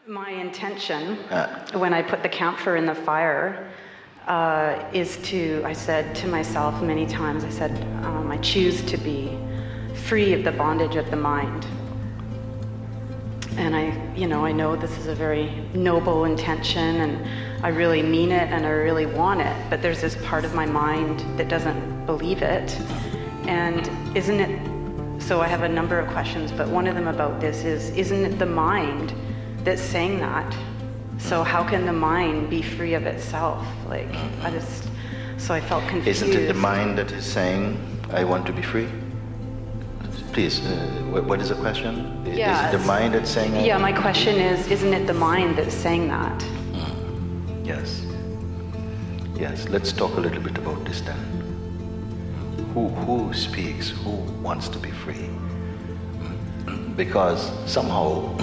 My intention when I put the camphor in the fire is to, I said to myself many times, I said, I choose to be free of the bondage of the mind. And I know this is a very noble intention, and I really mean it, and I really want it, but there's this part of my mind that doesn't believe it. And isn't it, so I have a number of questions, but one of them about this is, isn't it the mind that's saying that? So how can the mind be free of itself? So I felt confused. Isn't it the mind that is saying, I want to be free? Please, what is the question? Yeah, is it the mind that's saying that? Yeah, my question is, isn't it the mind that's saying that? Yes. Yes, let's talk a little bit about this then. Who speaks? Who wants to be free? Because somehow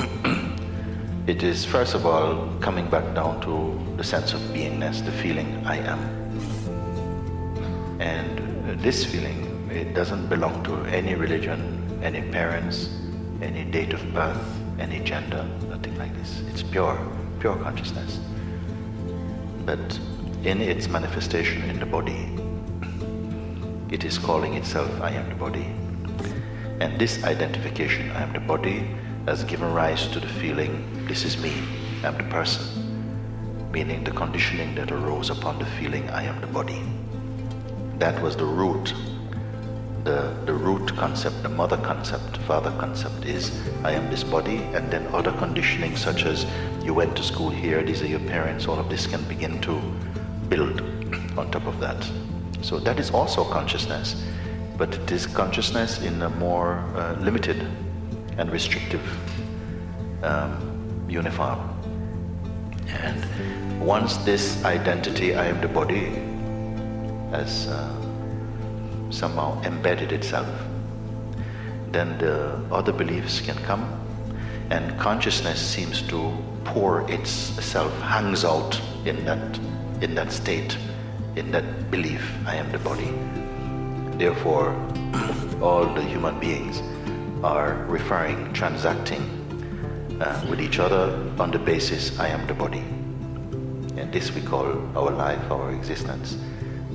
it is, first of all, coming back down to the sense of beingness, the feeling I am. And this feeling, it doesn't belong to any religion, any parents, any date of birth, any gender, nothing like this. It's pure consciousness. But in its manifestation in the body, it is calling itself I am the body. And this identification, I am the body, has given rise to the feeling, this is me, I am the person, meaning the conditioning that arose upon the feeling, I am the body. That was the root. The root concept, the mother concept, father concept is, I am this body, and then other conditioning such as, you went to school here, these are your parents, all of this can begin to build on top of that. So that is also consciousness, but it is consciousness in a more limited and restrictive uniform. And once this identity, I am the body, has somehow embedded itself, then the other beliefs can come, and consciousness seems to pour itself, hangs out in that state, in that belief, I am the body. Therefore, all the human beings are referring, transacting with each other on the basis, I am the body. And this we call our life, our existence.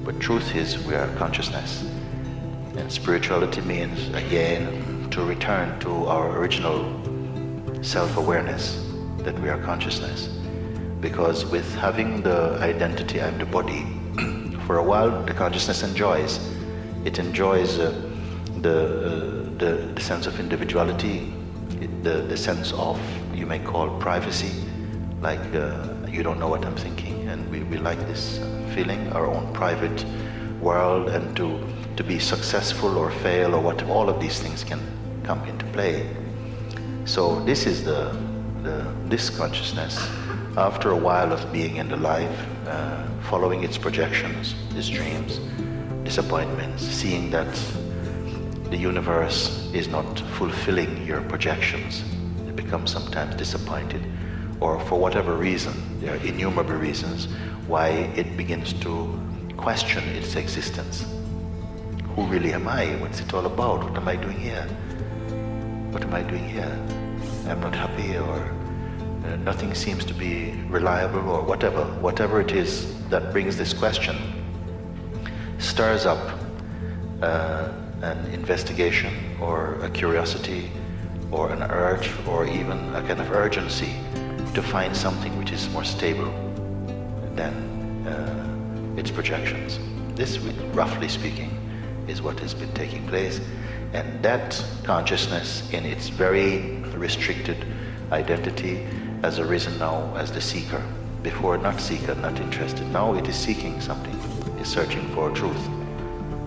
But truth is, we are consciousness. And spirituality means, again, to return to our original self-awareness, that we are consciousness. Because with having the identity, I am the body, for a while the consciousness enjoys. It enjoys the sense of individuality, the sense of, you may call, privacy, like you don't know what I'm thinking, and we like this feeling, our own private world, and to be successful or fail or what, all of these things can come into play. So this is this consciousness, after a while of being in the life, following its projections, its dreams, disappointments, seeing that the universe is not fulfilling your projections, you become sometimes disappointed, or for whatever reason, there are innumerable reasons why it begins to question its existence. Who really am I? What's it all about? What am I doing here? What am I doing here? I'm not happy, or nothing seems to be reliable, or whatever it is that brings this question, stirs up an investigation or a curiosity or an urge or even a kind of urgency to find something which is more stable than its projections. This, roughly speaking, is what has been taking place, and that consciousness in its very restricted identity has arisen now as the seeker. Before, not seeker, not interested. Now it is seeking something, is searching for truth.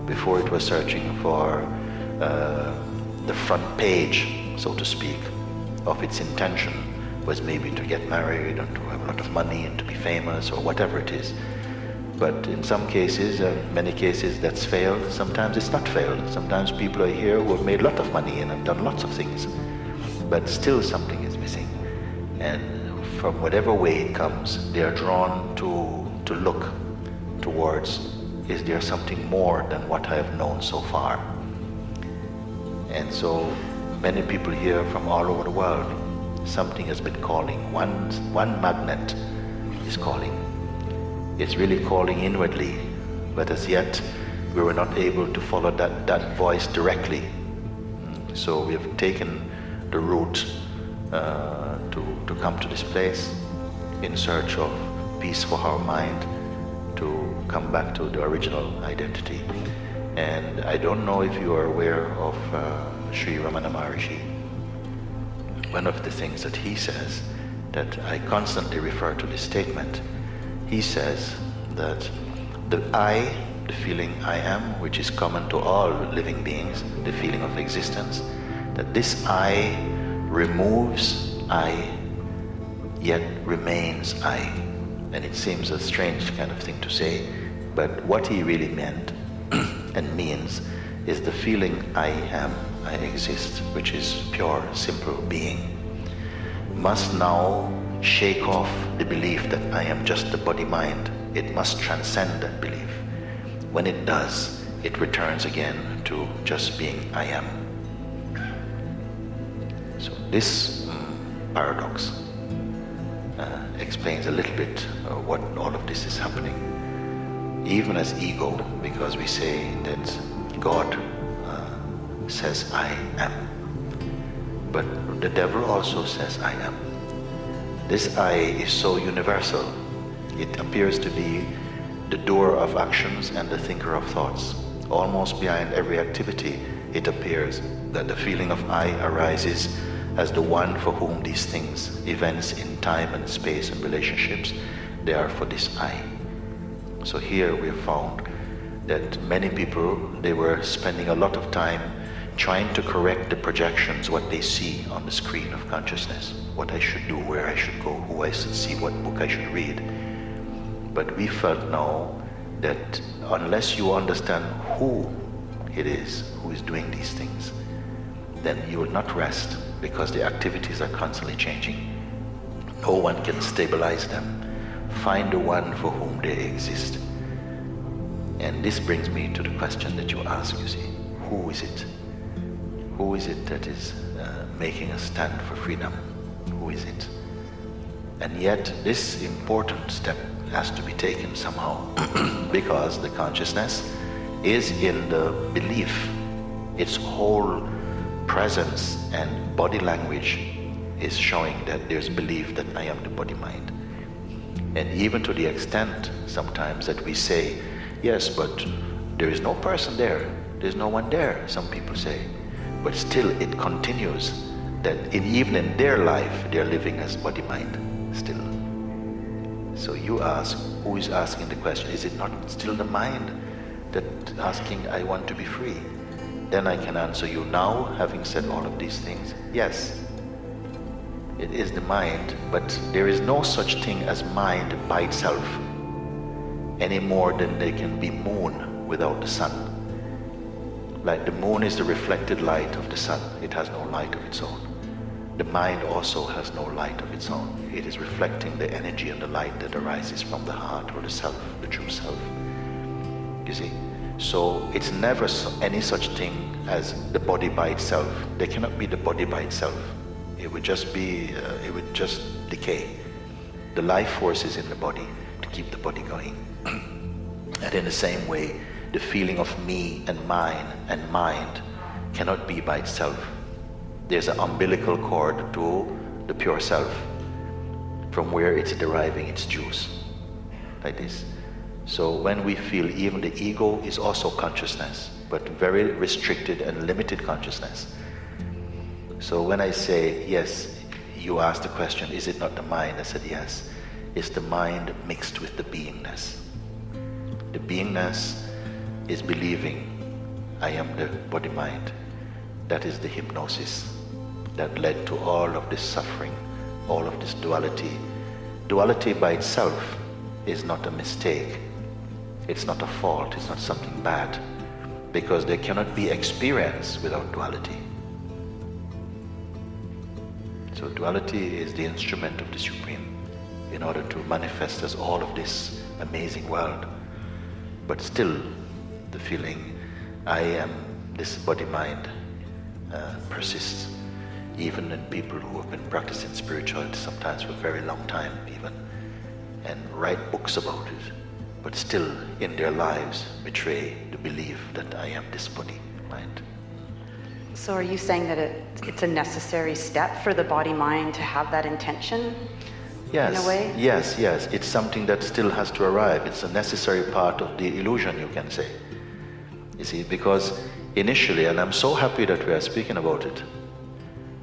Before it was searching for the front page, so to speak, of its intention was maybe to get married and to have a lot of money and to be famous or whatever it is. But in some cases, many cases, that's failed. Sometimes it's not failed. Sometimes people are here who have made a lot of money and have done lots of things, but still something is missing. And from whatever way it comes, they are drawn to look towards, is there something more than what I have known so far? And so many people here from all over the world Something has been calling. One magnet is calling. It's really calling inwardly, but as yet we were not able to follow that voice directly. So we have taken the route to come to this place in search of peace for our mind, to come back to the original identity. And I don't know if you are aware of Sri Ramana Maharishi. One of the things that he says, that I constantly refer to this statement, he says that the I, the feeling I am, which is common to all living beings, the feeling of existence, that this I removes I, yet remains I. And it seems a strange kind of thing to say, but what he really meant and means is the feeling I am, I exist, which is pure, simple being, must now shake off the belief that I am just the body-mind. It must transcend that belief. When it does, it returns again to just being I am. So this paradox explains a little bit what all of this is happening. Even as ego, because we say that God says I am, but the devil also says I am. This I is so universal. It appears to be the doer of actions and the thinker of thoughts. Almost behind every activity, it appears that the feeling of I arises as the one for whom these things, events in time and space and relationships, they are for this I. So here we have found that many people, they were spending a lot of time trying to correct the projections, what they see on the screen of consciousness, what I should do, where I should go, who I should see, what book I should read. But we felt now that unless you understand who it is who is doing these things, then you will not rest, because the activities are constantly changing. No one can stabilize them. Find the one for whom they exist. And this brings me to the question that you ask, you see, who is it? Who is it that is making us stand for freedom? Who is it? And yet this important step has to be taken somehow because the consciousness is in the belief. Its whole presence and body language is showing that there's belief that I am the body-mind. And even to the extent sometimes that we say, yes, but there is no person there, there's no one there, some people say. But still it continues that even in their life, they're living as body-mind still. So you ask, who is asking the question? Is it not still the mind that asking, I want to be free? Then I can answer you now, having said all of these things, yes, it is the mind, but there is no such thing as mind by itself, any more than there can be moon without the sun. Like the moon is the reflected light of the sun, it has no light of its own. The mind also has no light of its own. It is reflecting the energy and the light that arises from the heart or the self, the true self. You see? So it's never any such thing as the body by itself. There cannot be the body by itself. It would just be, it would just decay. The life force is in the body to keep the body going. And in the same way, the feeling of me and mine and mind cannot be by itself. There's an umbilical cord to the pure self, from where it's deriving its juice, like this. So when we feel, even the ego is also consciousness, but very restricted and limited consciousness. So when I say, yes, you asked the question, is it not the mind? I said, yes, it's the mind mixed with the beingness. The beingness is believing I am the body-mind. That is the hypnosis that led to all of this suffering, all of this duality. Duality by itself is not a mistake. It's not a fault, it's not something bad, because there cannot be experience without duality. So duality is the instrument of the Supreme in order to manifest as all of this amazing world. But still, the feeling I am this body-mind persists. even in people who have been practicing spirituality sometimes for a very long time even, and write books about it, but still in their lives betray the belief that I am this body, mind. So are you saying that it's a necessary step for the body-mind to have that intention? Yes, in a way? yes, yes. It's something that still has to arrive. It's a necessary part of the illusion, you can say. You see, because initially, and I'm so happy that we are speaking about it,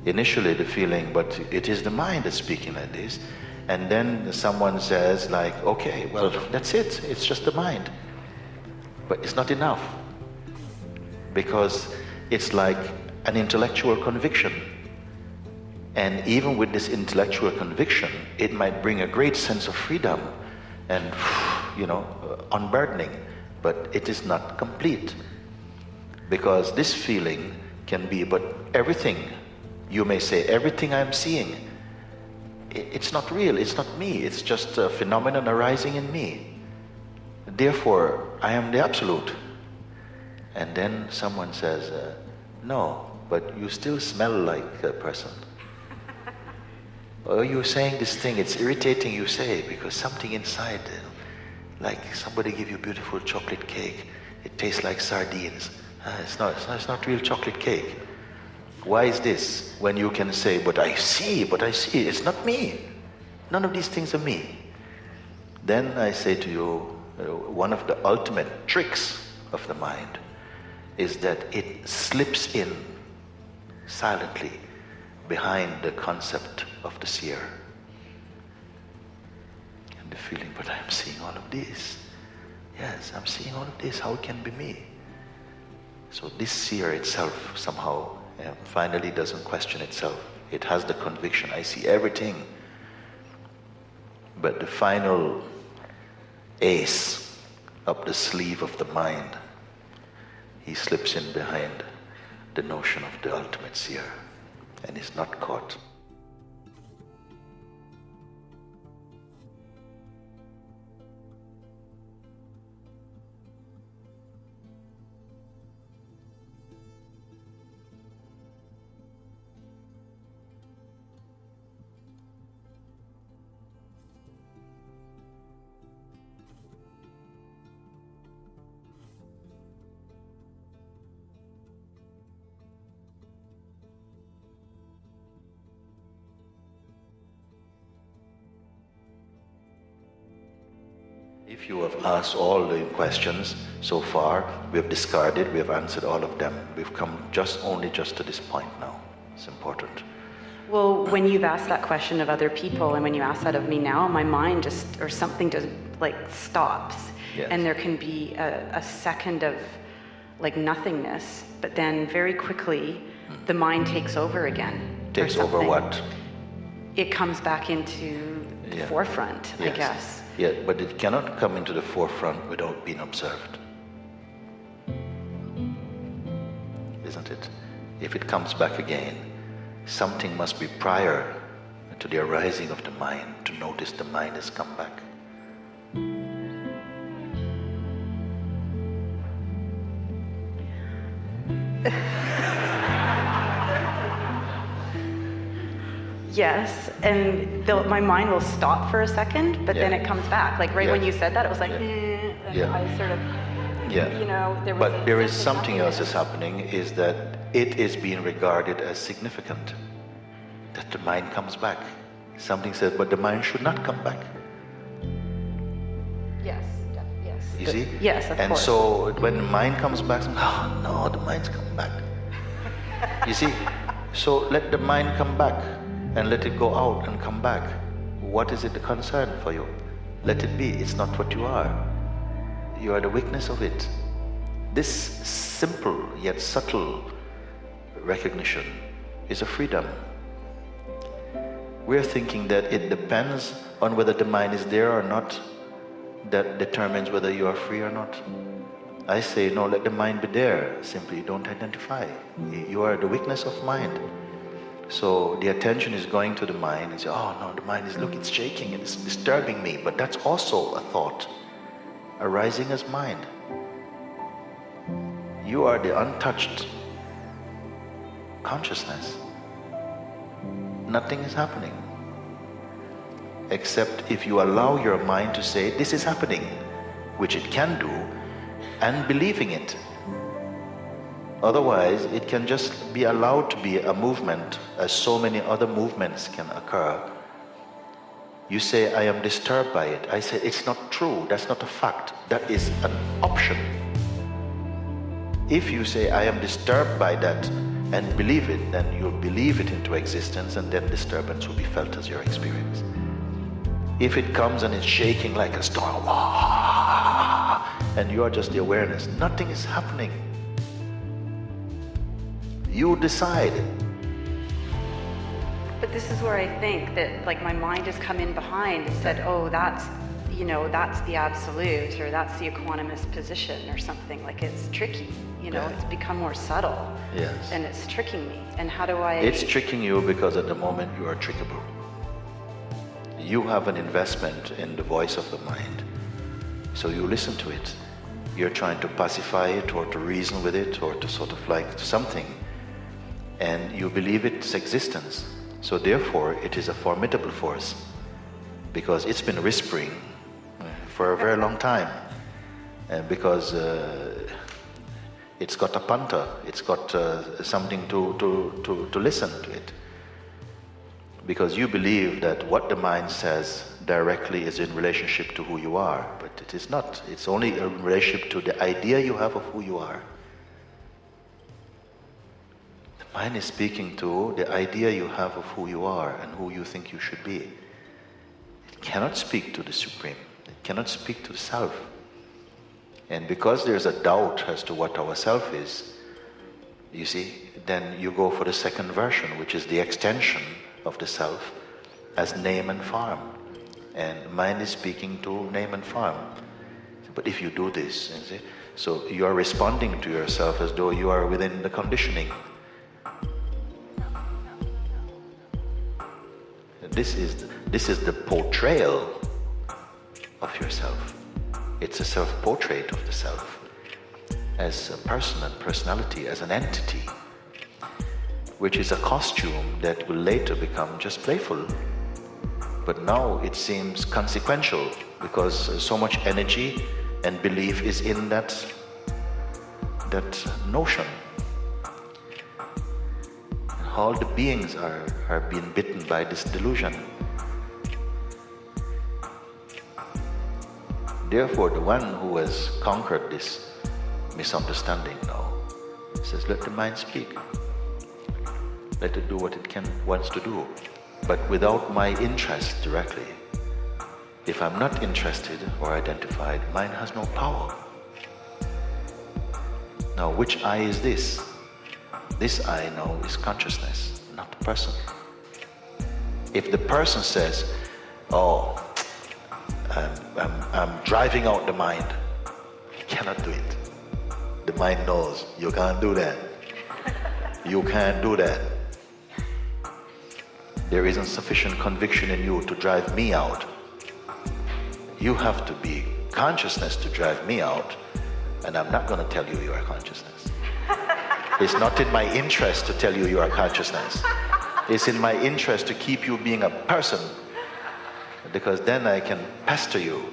initially the feeling, but it is the mind that's speaking like this, and then someone says like, okay, well, that's it, it's just the mind. But it's not enough, because it's like an intellectual conviction. And even with this intellectual conviction, it might bring a great sense of freedom and, unburdening, but it is not complete. Because this feeling can be, but everything, you may say, everything I'm seeing, it's not real, it's not me, it's just a phenomenon arising in me. Therefore, I am the Absolute. And then someone says, no, but you still smell like a person. Or you're saying this thing, it's irritating you say, because something inside, like somebody give you beautiful chocolate cake, it tastes like sardines. It's not real chocolate cake. Why is this? When you can say, but I see, it's not me. None of these things are me. Then I say to you, one of the ultimate tricks of the mind is that it slips in silently behind the concept of the seer. And the feeling, but I'm seeing all of this. Yes, I'm seeing all of this. How it can be me? So this seer itself somehow finally doesn't question itself. It has the conviction, I see everything. But the final ace up the sleeve of the mind, he slips in behind the notion of the ultimate seer and is not caught. If you have asked all the questions so far, we have discarded, we have answered all of them. We've come just to this point now. It's important. Well, when you've asked that question of other people, and when you ask that of me now, my mind or something just stops. Yes. And there can be a second of nothingness, but then very quickly the mind takes over again. Takes over what? It comes back into the forefront, yes. I guess. Yeah, but it cannot come into the forefront without being observed. Isn't it? If it comes back again, something must be prior to the arising of the mind to notice the mind has come back. Yes, and my mind will stop for a second, but then it comes back. When you said that, it was like, and I sort of, there was. But there is something else that's happening, is that it is being regarded as significant, that the mind comes back. Something says, but the mind should not come back. Yes, yes. You see? Yes, of course. And so when the mind comes back, oh no, the mind's come back. You see? So let the mind come back and let it go out and come back. What is it the concern for you? Let it be. It's not what you are. You are the witness of it. This simple yet subtle recognition is a freedom. We're thinking that it depends on whether the mind is there or not, that determines whether you are free or not. I say, no, let the mind be there. Simply don't identify. You are the witness of mind. So the attention is going to the mind and say, oh no, the mind is, look, it's shaking, it's disturbing me. But that's also a thought arising as mind. You are the untouched consciousness. nothing is happening. Except if you allow your mind to say, this is happening, which it can do, and believing it. Otherwise, it can just be allowed to be a movement, as so many other movements can occur. You say, I am disturbed by it. I say, it's not true, that's not a fact, that is an option. If you say, I am disturbed by that, and believe it, then you'll believe it into existence, and then disturbance will be felt as your experience. If it comes and it's shaking like a storm, and you are just the awareness, nothing is happening. You decide. But this is where I think that like my mind has come in behind and said, oh, that's, you know, that's the absolute, or that's the equanimous position or something. Like it's tricky, you know, it's become more subtle. Yes. And it's tricking me. And how do I... It's tricking you because at the moment you are trickable. You have an investment in the voice of the mind. So you listen to it. You're trying to pacify it or to reason with it or to sort of like something. And you believe its existence. So therefore it is a formidable force because it's been whispering for a very long time. And because it's got a panta, it's got something to listen to it. Because you believe that what the mind says directly is in relationship to who you are, but it is not. It's only in relationship to the idea you have of who you are. The mind is speaking to the idea you have of who you are and who you think you should be. It cannot speak to the Supreme. It cannot speak to the Self. And because there's a doubt as to what our Self is, you see, then you go for the second version, which is the extension of the Self as name and form. And mind is speaking to name and form. But if you do this, you see, so you are responding to yourself as though you are within the conditioning. This is the portrayal of yourself. It's a self-portrait of the Self as a person and personality, as an entity, which is a costume that will later become just playful. But now it seems consequential because so much energy and belief is in that notion. All the beings are being bitten by this delusion. Therefore, the one who has conquered this misunderstanding now says, let the mind speak. Let it do what it wants to do, but without my interest directly. If I'm not interested or identified, mind has no power. Now, which I is this? This I know is consciousness, not the person. If the person says, oh, I'm driving out the mind, you cannot do it. The mind knows, you can't do that. You can't do that. There isn't sufficient conviction in you to drive me out. You have to be consciousness to drive me out, and I'm not going to tell you you are consciousness. It's not in my interest to tell you you are consciousness. It's in my interest to keep you being a person, because then I can pester you